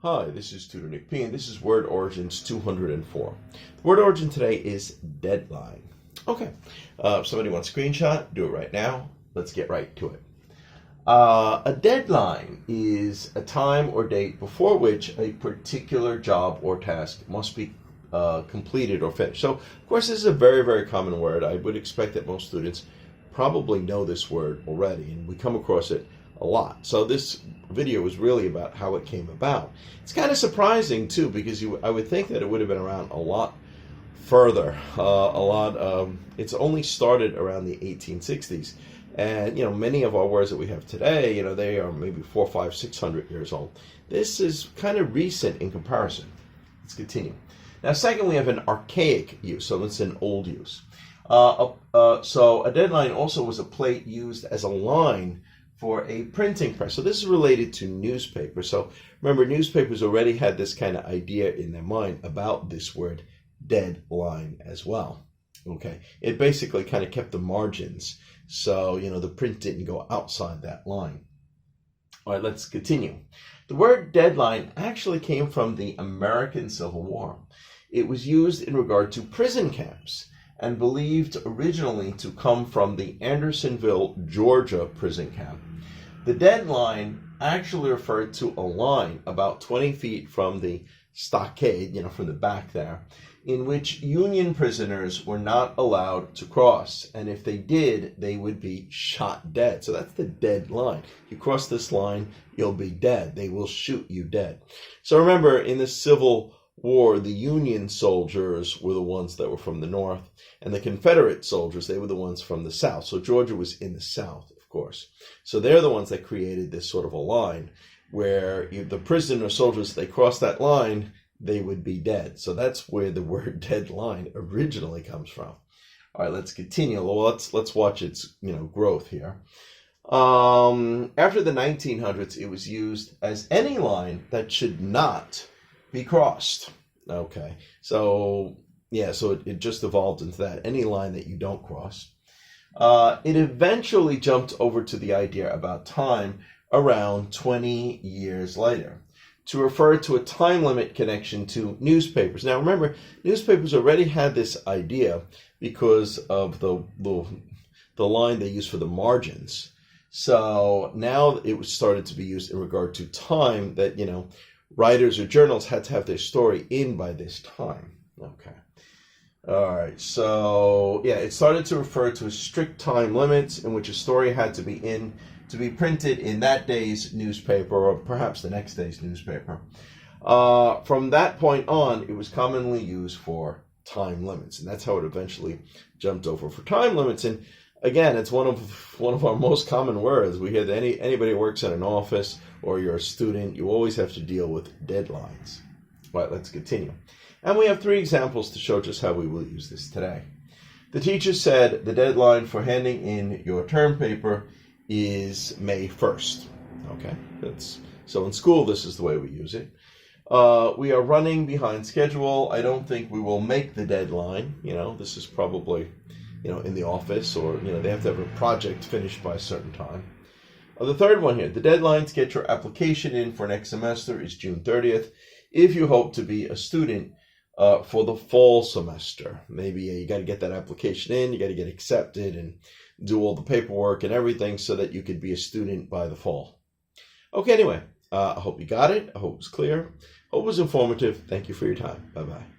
Hi, this is Tutor Nick P, and this is Word Origins 204. The word origin today is deadline. Okay, if somebody wants a screenshot, do it right now. Let's get right to it. A deadline is a time or date before which a particular job or task must be completed or finished. So, of course, this is a very, very common word. I would expect that most students probably know this word already, and we come across it a lot. So this video is really about how it came about. It's kind of surprising too, because I would think that it would have been around a lot further. It's only started around the 1860s, and many of our words that we have today, they are maybe 400, 500, 600 years old. This is kind of recent in comparison. Let's continue. Now, second, we have an archaic use, so it's an old use. So a deadline also was a plate used as a line for a printing press. So this is related to newspapers. So remember, newspapers already had this kind of idea in their mind about this word deadline as well. Okay, it basically kind of kept the margins, so the print didn't go outside that line. All right, let's continue. The word deadline actually came from the American Civil War. It was used in regard to prison camps and believed originally to come from the Andersonville, Georgia prison camp. The deadline actually referred to a line about 20 feet from the stockade, from the back there, in which Union prisoners were not allowed to cross. And if they did, they would be shot dead. So that's the deadline. You cross this line, you'll be dead. They will shoot you dead. So remember, in the Civil War, the Union soldiers were the ones that were from the north, and the Confederate soldiers, they were the ones from the south. So Georgia was in the south, of course. So they're the ones that created this sort of a line where the prisoner soldiers, they crossed that line, they would be dead. So that's where the word deadline originally comes from. All right, let's continue. Well, let's watch its growth here. After the 1900s, it was used as any line that should not be crossed. Okay, so it just evolved into that, any line that you don't cross. It eventually jumped over to the idea about time around 20 years later to refer to a time limit connection to newspapers. Now remember, newspapers already had this idea because of the line they used for the margins. So now it was started to be used in regard to time, that writers or journals had to have their story in by this time. Okay. All right. So it started to refer to a strict time limits in which a story had to be printed in that day's newspaper, or perhaps the next day's newspaper. From that point on, it was commonly used for time limits, and that's how it eventually jumped over for time limits. And again, it's one of our most common words. We hear that anybody who works in an office or you're a student, you always have to deal with deadlines. All right, let's continue. And we have 3 examples to show just how we will use this today. The teacher said the deadline for handing in your term paper is May 1st. Okay, so in school, this is the way we use it. We are running behind schedule. I don't think we will make the deadline. This is probably in the office, or they have to have a project finished by a certain time. The third one here, the deadline to get your application in for next semester is June 30th. If you hope to be a student for the fall semester, maybe you got to get that application in, you got to get accepted and do all the paperwork and everything so that you could be a student by the fall. Okay, anyway, I hope you got it. I hope it was clear. Hope it was informative. Thank you for your time. Bye-bye.